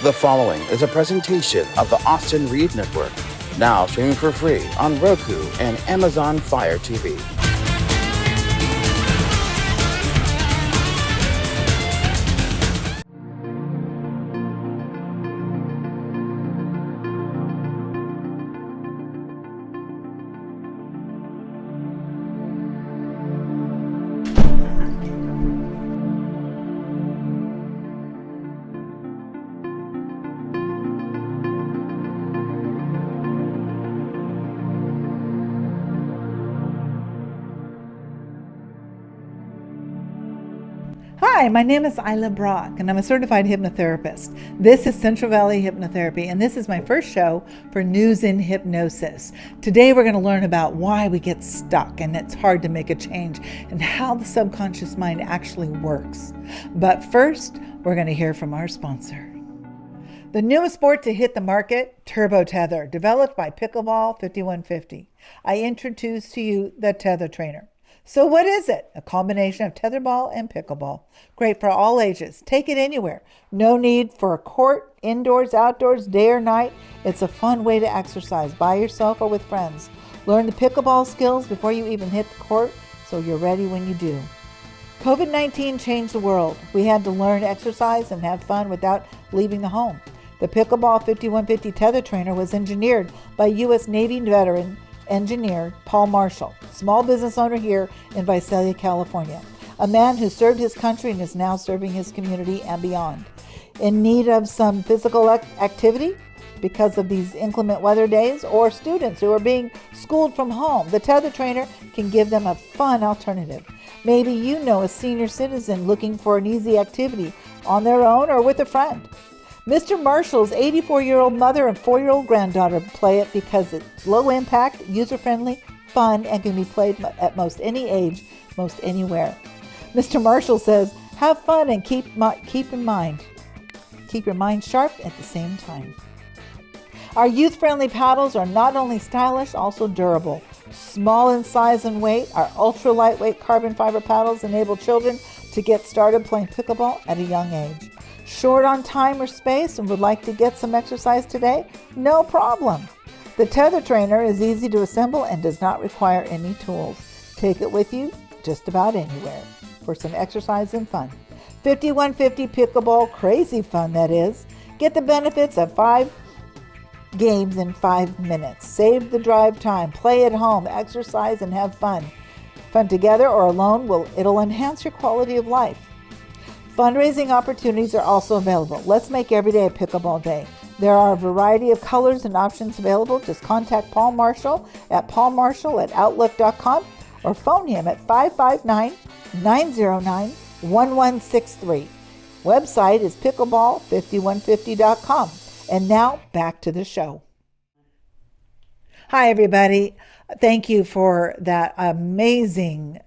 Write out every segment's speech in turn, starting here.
The following is a presentation of the Austin Reed Network, now streaming for free on Roku and Amazon Fire TV. Hi, my name is Isla Brock, and I'm a certified hypnotherapist. This is Central Valley Hypnotherapy, and this is my first show for News in Hypnosis. Today we're going to learn about why we get stuck and it's hard to make a change, and how the subconscious mind actually works. But first, we're going to hear from our sponsor. The newest sport to hit the market, Turbo Tether, developed by Pickleball 5150. I introduce to you the Tether Trainer. So what is it? A combination of tetherball and pickleball. Great for all ages. Take it anywhere. No need for a court, indoors, outdoors, day or night. It's a fun way to exercise by yourself or with friends. Learn the pickleball skills before you even hit the court, so you're ready when you do. COVID-19 changed the world. We had to learn to exercise and have fun without leaving the home. The Pickleball 5150 Tether Trainer was engineered by U.S. Navy veteran engineer Paul Marshall, small business owner here in Visalia, California. A man who served his country and is now serving his community and beyond. In need of some physical activity because of these inclement weather days, or students who are being schooled from home, the Tether Trainer can give them a fun alternative. Maybe you know a senior citizen looking for an easy activity on their own or with a friend. Mr. Marshall's 84-year-old mother and 4-year-old granddaughter play it because it's low impact, user-friendly, fun, and can be played at most any age, most anywhere. Mr. Marshall says, have fun and keep your mind sharp at the same time. Our youth-friendly paddles are not only stylish, also durable. Small in size and weight, our ultra-lightweight carbon fiber paddles enable children to get started playing pickleball at a young age. Short on time or space and would like to get some exercise today? No problem. The Tether Trainer is easy to assemble and does not require any tools. Take it with you just about anywhere for some exercise and fun. 5150 Pickleball, crazy fun that is. Get the benefits of 5 games in 5 minutes. Save the drive time, play at home, exercise and have fun. Fun together or alone, it'll enhance your quality of life. Fundraising opportunities are also available. Let's make every day a pickleball day. There are a variety of colors and options available. Just contact Paul Marshall at paulmarshall@outlook.com or phone him at 559-909-1163. Website is pickleball5150.com. And now back to the show. Hi, everybody. Thank you for that amazing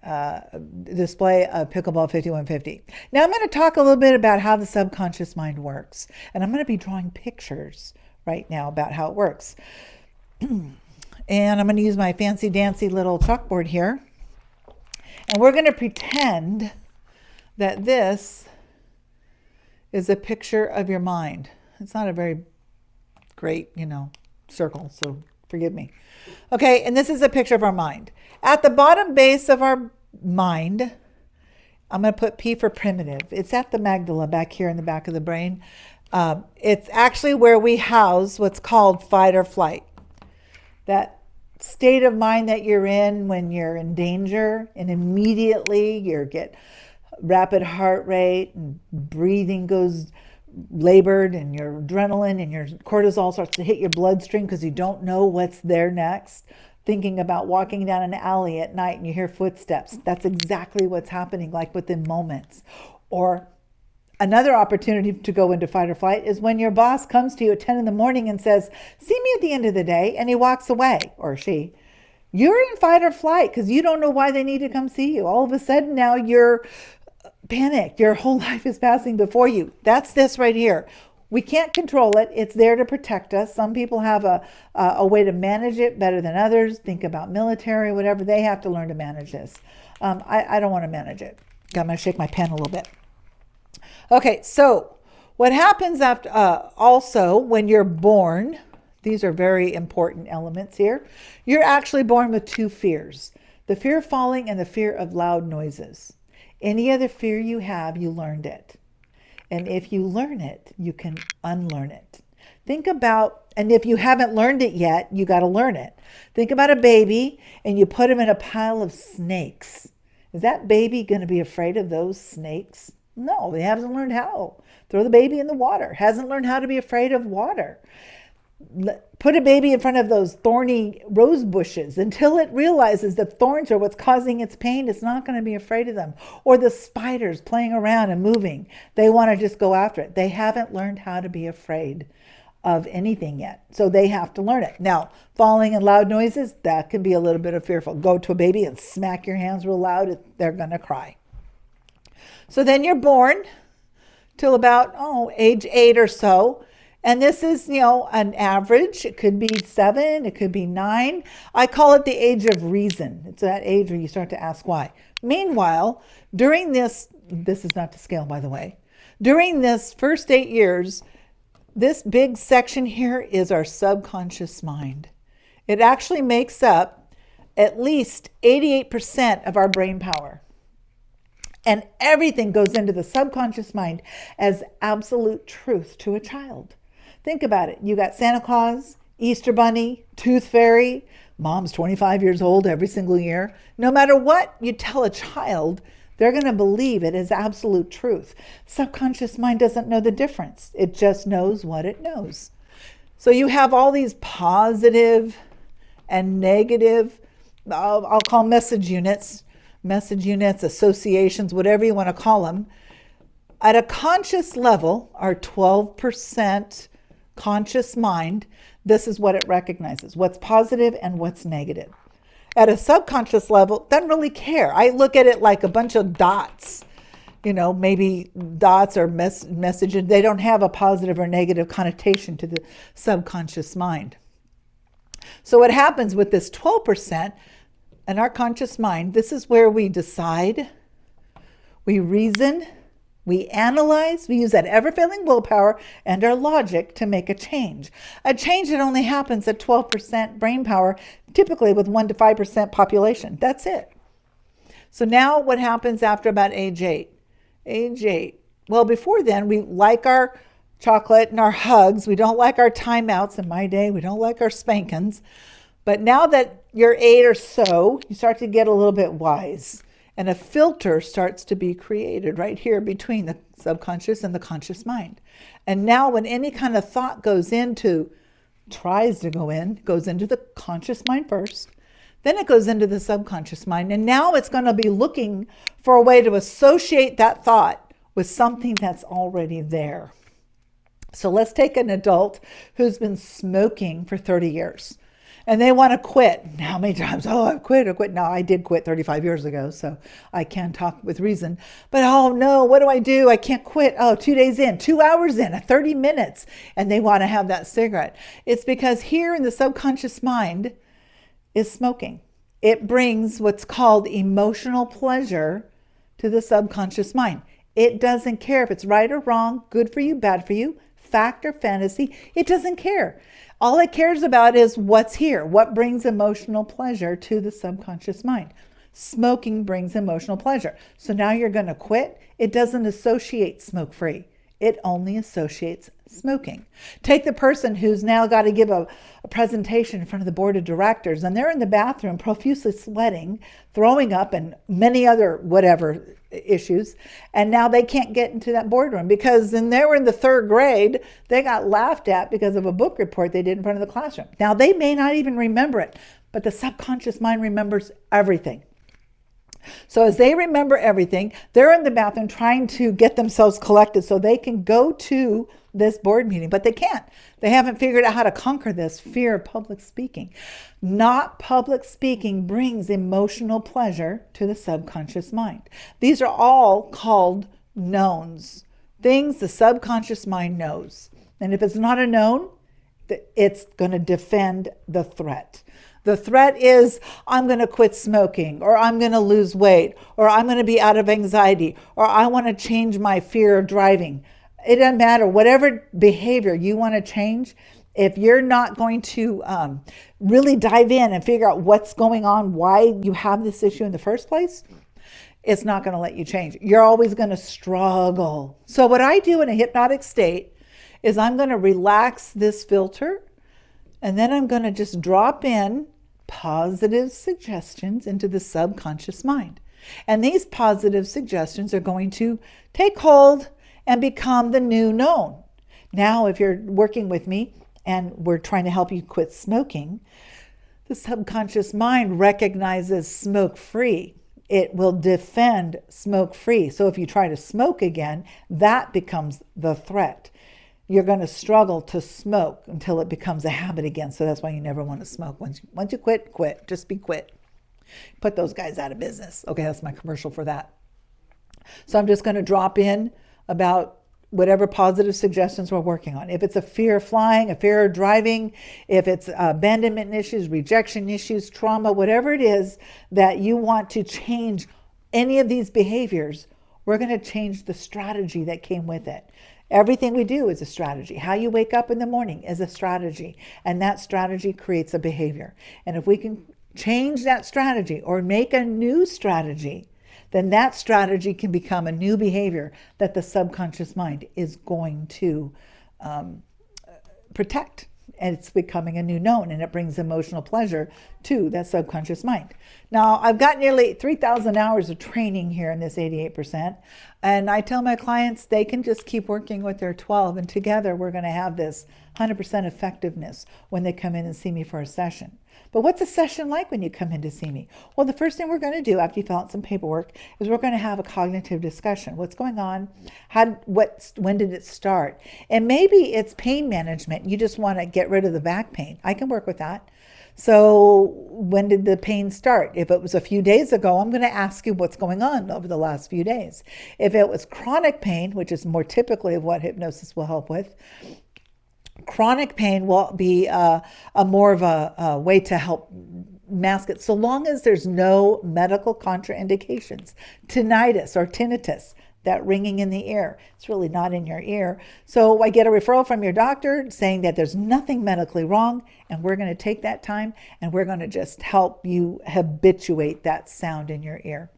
display of Pickleball 5150. Now I'm going to talk a little bit about how the subconscious mind works. And I'm going to be drawing pictures right now about how it works. And I'm going to use my fancy dancy little chalkboard here. And we're going to pretend that this is a picture of your mind. It's not a very great, circle, so forgive me. Okay, and this is a picture of our mind. At the bottom base of our mind, I'm going to put P for primitive. It's at the amygdala back here in the back of the brain. It's actually where we house what's called fight or flight. That state of mind that you're in when you're in danger, and immediately you get rapid heart rate and breathing goes labored, and your adrenaline and your cortisol starts to hit your bloodstream because you don't know what's there next. Thinking about walking down an alley at night and you hear footsteps. That's exactly what's happening, like within moments. Or another opportunity to go into fight or flight is when your boss comes to you at 10 in the morning and says, see me at the end of the day, and he walks away, or she. You're in fight or flight because you don't know why they need to come see you. All of a sudden now you're panicked. Your whole life is passing before you. That's this right here. We can't control it. It's there to protect us. Some people have a way to manage it better than others. Think about military, whatever. They have to learn to manage this. I don't want to manage it. I'm going to shake my pen a little bit. Okay, so What happens after also when you're born, these are very important elements here. You're actually born with two fears, the fear of falling and the fear of loud noises. Any other fear you have, you learned it. And if you learn it, you can unlearn it. Think about, and if you haven't learned it yet, you got to learn it. Think about a baby and you put him in a pile of snakes. Is that baby going to be afraid of those snakes? No, they haven't learned how. Throw the baby in the water. Hasn't learned how to be afraid of water. Put a baby in front of those thorny rose bushes until it realizes that thorns are what's causing its pain. It's not going to be afraid of them. Or the spiders playing around and moving. They want to just go after it. They haven't learned how to be afraid of anything yet. So they have to learn it. Now, falling and loud noises, that can be a little bit of fearful. Go to a baby and smack your hands real loud. They're going to cry. So then you're born till about, age 8 or so. And this is, an average. It could be 7, it could be 9. I call it the age of reason. It's that age where you start to ask why. Meanwhile, during this is not to scale, by the way, during this first 8 years, this big section here is our subconscious mind. It actually makes up at least 88% of our brain power. And everything goes into the subconscious mind as absolute truth to a child. Think about it. You got Santa Claus, Easter Bunny, Tooth Fairy. Mom's 25 years old every single year. No matter what you tell a child, they're going to believe it is absolute truth. Subconscious mind doesn't know the difference. It just knows what it knows. So you have all these positive and negative, I'll call message units, associations, whatever you want to call them. At a conscious level, our 12% conscious mind, this is what it recognizes, what's positive and what's negative. At a subconscious level, doesn't really care. I look at it like a bunch of dots, maybe dots or messages. They don't have a positive or negative connotation to the subconscious mind. So what happens with this 12% in our conscious mind, this is where we decide, we reason, we analyze, we use that ever-failing willpower and our logic to make a change. A change that only happens at 12% brain power, typically with 1 to 5% population. That's it. So now what happens after about age 8? Age 8. Well, before then, we like our chocolate and our hugs. We don't like our timeouts. In my day, we don't like our spankings. But now that you're 8 or so, you start to get a little bit wise. And a filter starts to be created right here between the subconscious and the conscious mind. And now when any kind of thought tries to go in, goes into the conscious mind first, then it goes into the subconscious mind. And now it's going to be looking for a way to associate that thought with something that's already there. So let's take an adult who's been smoking for 30 years. And they want to quit. How many times? I quit. No, I did quit 35 years ago, so I can talk with reason. But no, what do? I can't quit. 2 days in, 2 hours in, 30 minutes. And they want to have that cigarette. It's because here in the subconscious mind is smoking. It brings what's called emotional pleasure to the subconscious mind. It doesn't care if it's right or wrong, good for you, bad for you, fact or fantasy. It doesn't care. All it cares about is what's here, what brings emotional pleasure to the subconscious mind. Smoking brings emotional pleasure. So now you're going to quit. It doesn't associate smoke-free. It only associates smoking. Take the person who's now got to give a presentation in front of the board of directors, and they're in the bathroom profusely sweating, throwing up, and many other whatever issues. And now they can't get into that boardroom because then they were in the 3rd grade. They got laughed at because of a book report they did in front of the classroom. Now they may not even remember it, but the subconscious mind remembers everything. So as they remember everything, they're in the bathroom trying to get themselves collected so they can go to this board meeting, but they can't. They haven't figured out how to conquer this fear of public speaking. Not public speaking brings emotional pleasure to the subconscious mind. These are all called knowns, things the subconscious mind knows. And if it's not a known, it's going to defend the threat. The threat is, I'm going to quit smoking, or I'm going to lose weight, or I'm going to be out of anxiety, or I want to change my fear of driving. It doesn't matter. Whatever behavior you want to change, if you're not going to really dive in and figure out what's going on, why you have this issue in the first place, it's not going to let you change. You're always going to struggle. So what I do in a hypnotic state is I'm going to relax this filter, and then I'm going to just drop in positive suggestions into the subconscious mind. And these positive suggestions are going to take hold and become the new known. Now, if you're working with me and we're trying to help you quit smoking, the subconscious mind recognizes smoke-free. It will defend smoke-free. So if you try to smoke again, that becomes the threat. You're going to struggle to smoke until it becomes a habit again. So that's why you never want to smoke. Once you quit, quit. Just be quit. Put those guys out of business. Okay, that's my commercial for that. So I'm just going to drop in about whatever positive suggestions we're working on. If it's a fear of flying, a fear of driving, if it's abandonment issues, rejection issues, trauma, whatever it is that you want to change any of these behaviors, we're going to change the strategy that came with it. Everything we do is a strategy. How you wake up in the morning is a strategy, and that strategy creates a behavior. And if we can change that strategy or make a new strategy, then that strategy can become a new behavior that the subconscious mind is going to protect. And it's becoming a new known, and it brings emotional pleasure to that subconscious mind. Now, I've got nearly 3,000 hours of training here in this 88%. And I tell my clients they can just keep working with their 12, and together we're going to have this 100% effectiveness when they come in and see me for a session. But what's a session like when you come in to see me? Well, the first thing we're going to do after you fill out some paperwork is we're going to have a cognitive discussion. What's going on? When did it start? And maybe it's pain management. You just want to get rid of the back pain. I can work with that. So when did the pain start? If it was a few days ago, I'm going to ask you what's going on over the last few days. If it was chronic pain, which is more typically of what hypnosis will help with, chronic pain will be a more of a way to help mask it, so long as there's no medical contraindications. Tinnitus or tinnitus, that ringing in the ear, it's really not in your ear. So I get a referral from your doctor saying that there's nothing medically wrong, and we're going to take that time and we're going to just help you habituate that sound in your ear.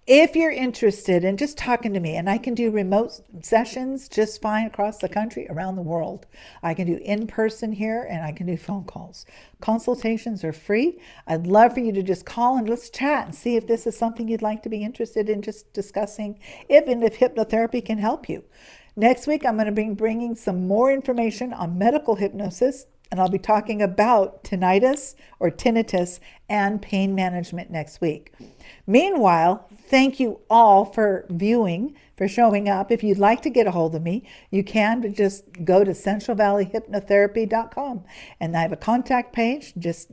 If you're interested in just talking to me, and I can do remote sessions just fine across the country, around the world. I can do in-person here, and I can do phone calls. Consultations are free. I'd love for you to just call and let's chat and see if this is something you'd like to be interested in just discussing, if hypnotherapy can help you. Next week, I'm going to be bringing some more information on medical hypnosis, and I'll be talking about tinnitus or tinnitus and pain management next week. Meanwhile, thank you all for viewing, for showing up. If you'd like to get a hold of me, you can, but just go to centralvalleyhypnotherapy.com, and I have a contact page. Just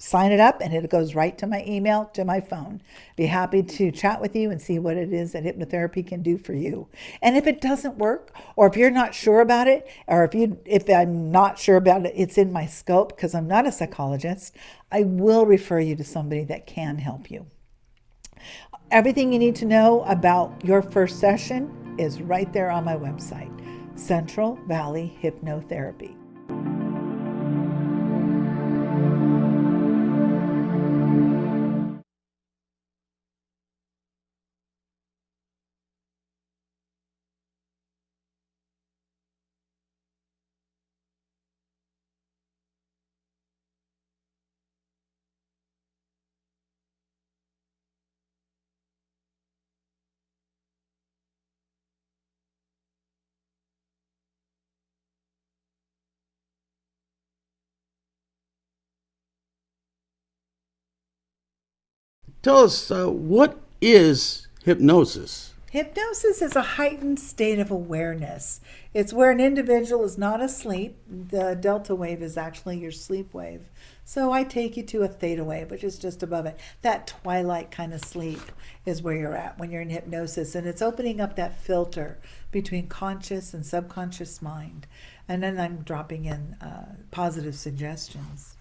sign it up and it goes right to my email, to my phone. Be happy to chat with you and see what it is that hypnotherapy can do for you. And if it doesn't work, or if you're not sure about it, or if I'm not sure about it, it's in my scope because I'm not a psychologist, I will refer you to somebody that can help you. Everything you need to know about your first session is right there on my website, Central Valley Hypnotherapy. Tell us, what is hypnosis? Hypnosis is a heightened state of awareness. It's where an individual is not asleep. The delta wave is actually your sleep wave. So I take you to a theta wave, which is just above it. That twilight kind of sleep is where you're at when you're in hypnosis. And it's opening up that filter between conscious and subconscious mind. And then I'm dropping in positive suggestions.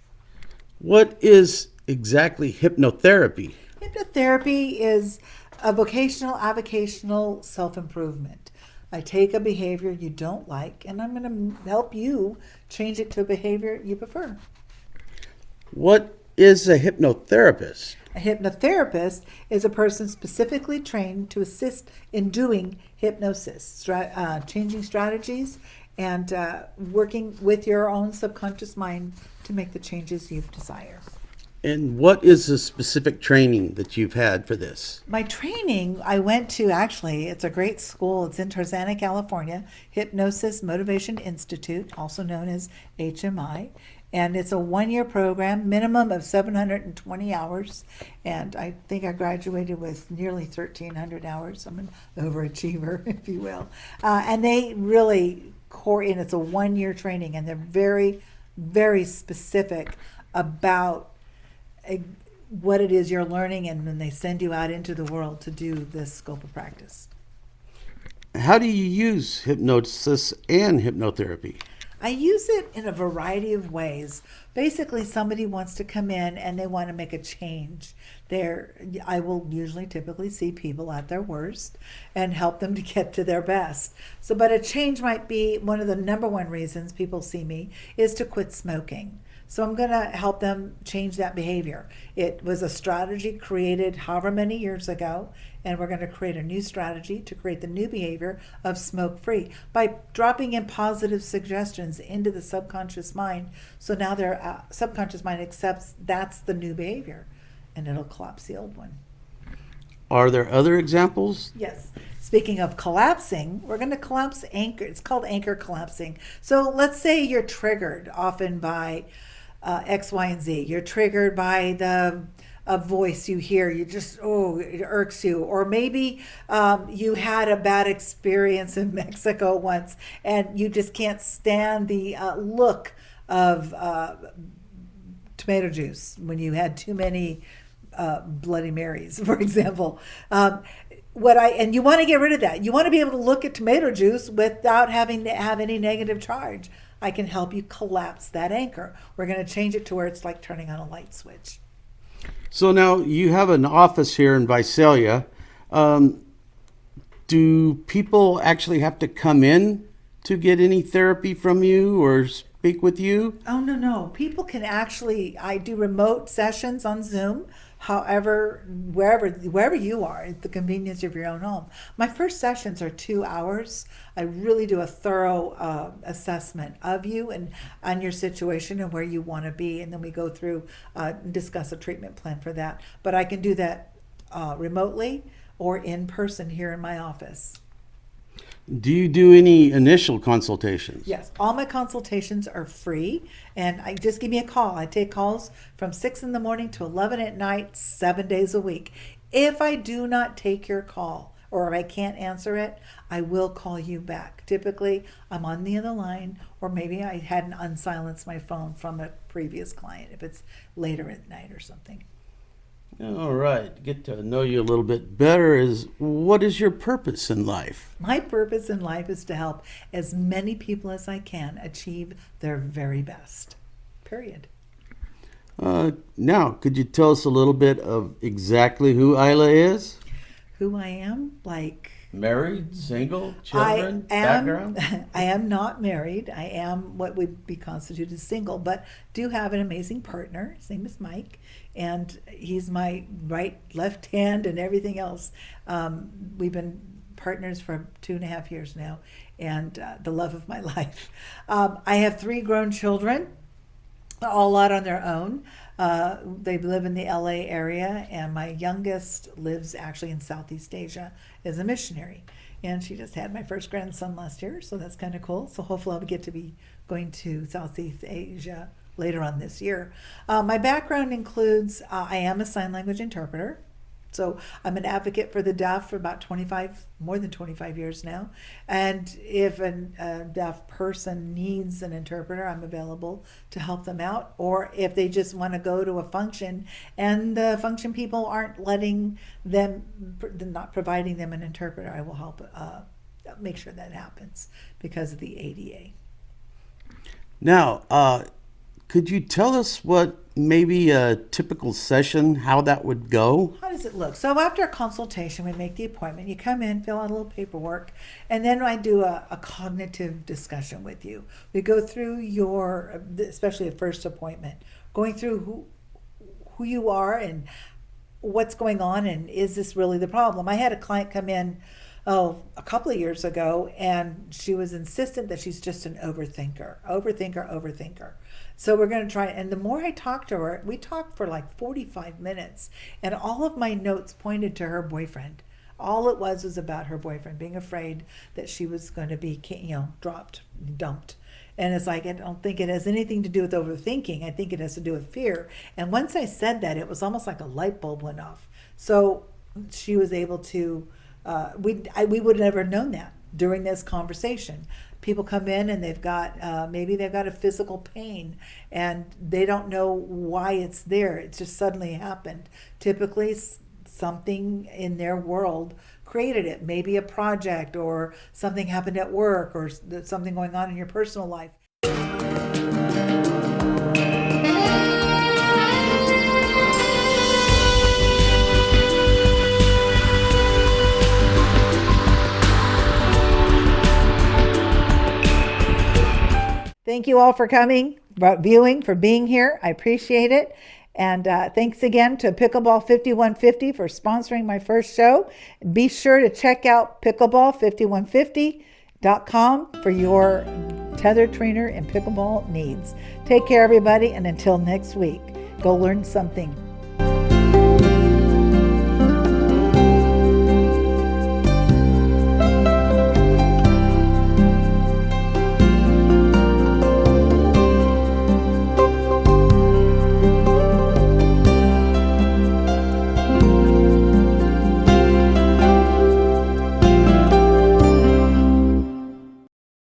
What is exactly hypnotherapy? Hypnotherapy is A vocational, avocational self-improvement. I take a behavior you don't like and I'm going to help you change it to a behavior you prefer. What is a hypnotherapist? A hypnotherapist is a person specifically trained to assist in doing hypnosis, changing strategies, and working with your own subconscious mind to make the changes you desire. And what is the specific training that you've had for this? My training, I went to actually, it's a great school. It's in Tarzana, California, Hypnosis Motivation Institute, also known as HMI. And it's a 1-year program, minimum of 720 hours. And I think I graduated with nearly 1,300 hours. I'm an overachiever, if you will. And they really core in, it's a 1-year training, and they're very, very specific about what it is you're learning, and then they send you out into the world to do this scope of practice. How do you use hypnosis and hypnotherapy? I use it in a variety of ways. Basically, somebody wants to come in and they want to make a change. I will usually typically see people at their worst and help them to get to their best. But a change might be one of the number one reasons people see me is to quit smoking. So I'm going to help them change that behavior. It was a strategy created however many years ago, and we're going to create a new strategy to create the new behavior of smoke-free by dropping in positive suggestions into the subconscious mind. So now their subconscious mind accepts that's the new behavior, and it'll collapse the old one. Are there other examples? Yes. Speaking of collapsing, we're going to collapse anchor. It's called anchor collapsing. So let's say you're triggered often by X, Y, and Z. You're triggered by a voice you hear. You just, it irks you. Or maybe you had a bad experience in Mexico once and you just can't stand the look of tomato juice when you had too many Bloody Marys, for example. And you want to get rid of that. You want to be able to look at tomato juice without having to have any negative charge. I can help you collapse that anchor. We're going to change it to where it's like turning on a light switch. So now you have an office here in Visalia. Do people actually have to come in to get any therapy from you or speak with you? Oh, no. People can actually, I do remote sessions on Zoom. However, wherever you are, at the convenience of your own home. My first sessions are 2 hours. I really do a thorough assessment of you and on your situation and where you want to be, and then we go through and discuss a treatment plan for that. But I can do that remotely or in person here in my office. Do you do any initial consultations? Yes, all my consultations are free, and just give me a call. I take calls from 6 in the morning to 11 at night, 7 days a week. If I do not take your call or if I can't answer it, I will call you back. Typically, I'm on the other line, or maybe I hadn't unsilenced my phone from a previous client if it's later at night or something. All right. Get to know you a little bit better. What is your purpose in life? My purpose in life is to help as many people as I can achieve their very best. Period. Now, could you tell us a little bit of exactly who Isla is? Who I am? Like... Married, single, children, background? I am not married. I am what would be constituted as single, but do have an amazing partner. His name is Mike, and he's my right, left hand, and everything else. We've been partners for 2.5 years now, and the love of my life. I have 3 grown children, all out on their own. They live in the LA area, and my youngest lives actually in Southeast Asia as a missionary. And she just had my first grandson last year, so that's kind of cool. So hopefully I'll get to be going to Southeast Asia later on this year. My background includes I am a sign language interpreter. So I'm an advocate for the deaf for about more than 25 years now. And if a deaf person needs an interpreter, I'm available to help them out. Or if they just want to go to a function and the function people aren't not providing them an interpreter, I will help make sure that happens because of the ADA. Now, Could you tell us what maybe a typical session, how that would go? How does it look? So after a consultation, we make the appointment. You come in, fill out a little paperwork, and then I do a cognitive discussion with you. We go through your, especially a first appointment, going through who you are and what's going on, and is this really the problem? I had a client come in a couple of years ago, and she was insistent that she's just an overthinker. So we're going to try, and the more I talked to her, we talked for like 45 minutes, and all of my notes pointed to her boyfriend. All it was about her boyfriend, being afraid that she was going to be, dumped. And it's like, I don't think it has anything to do with overthinking. I think it has to do with fear. And once I said that, it was almost like a light bulb went off. So she was able to, we would have never known that during this conversation. People come in and maybe they've got a physical pain and they don't know why it's there. It just suddenly happened. Typically, something in their world created it. Maybe a project or something happened at work or something going on in your personal life. Thank you all for coming, viewing, for being here. I appreciate it. And thanks again to Pickleball 5150 for sponsoring my first show. Be sure to check out pickleball5150.com for your tether trainer and pickleball needs. Take care, everybody, and until next week, go learn something